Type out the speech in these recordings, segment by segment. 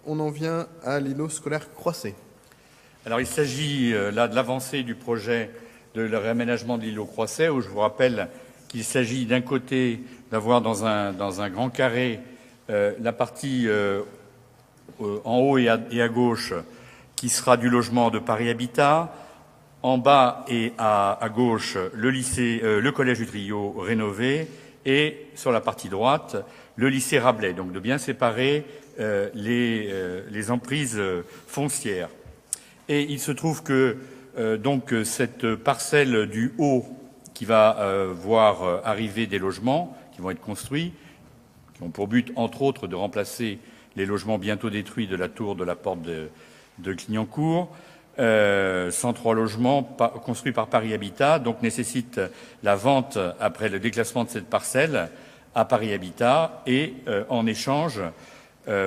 On en vient à l'îlot scolaire Croisset. Alors il s'agit là de l'avancée du projet de réaménagement de l'îlot Croisset, où je vous rappelle qu'il s'agit d'un côté d'avoir dans un grand carré la partie en haut et à gauche qui sera du logement de Paris Habitat, en bas et à gauche le collège du Trio rénové, et sur la partie droite le lycée Rabelais, donc de bien séparer les emprises foncières. Et il se trouve que donc cette parcelle du haut qui va voir arriver des logements qui vont être construits, qui ont pour but entre autres de remplacer les logements bientôt détruits de la tour de la porte de Clignancourt, 103 logements construits par Paris Habitat, donc nécessite la vente après le déclassement de cette parcelle à Paris Habitat, et en échange,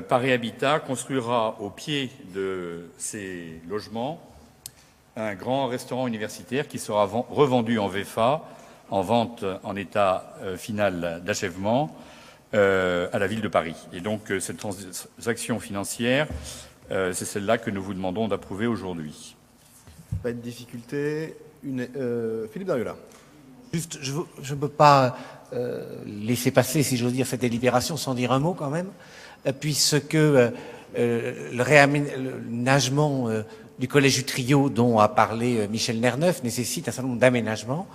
Paris Habitat construira au pied de ces logements un grand restaurant universitaire qui sera revendu en VFA, en vente en état final d'achèvement, à la ville de Paris. Et donc cette transaction financière, c'est celle-là que nous vous demandons d'approuver aujourd'hui. Pas de difficulté. Philippe Dariola. Juste, je ne peux pas laisser passer, si j'ose dire, cette délibération sans dire un mot quand même, puisque le réaménagement du collège du Trio dont a parlé Michel Nerneuf nécessite un certain nombre d'aménagements.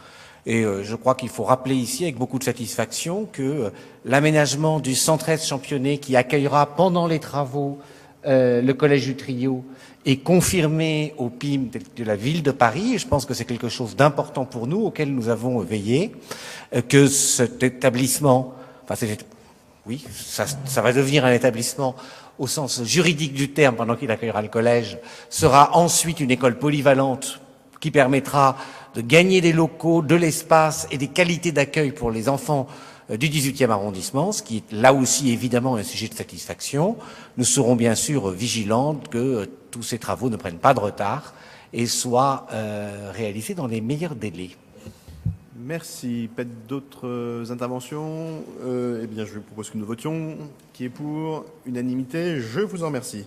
Et je crois qu'il faut rappeler ici avec beaucoup de satisfaction que l'aménagement du centre Est Championnet qui accueillera pendant les travaux le collège du Trio est confirmé au PIM de la ville de Paris. Et je pense que c'est quelque chose d'important pour nous, auquel nous avons veillé, que cet établissement, enfin, oui, ça va devenir un établissement au sens juridique du terme pendant qu'il accueillera le collège, sera ensuite une école polyvalente qui permettra de gagner des locaux, de l'espace et des qualités d'accueil pour les enfants du 18e arrondissement, ce qui est là aussi évidemment un sujet de satisfaction. Nous serons bien sûr vigilants que tous ces travaux ne prennent pas de retard et soient réalisés dans les meilleurs délais. Merci. Pas d'autres interventions. Eh bien, je vous propose que nous votions. Qui est pour? Unanimité. Je vous en remercie.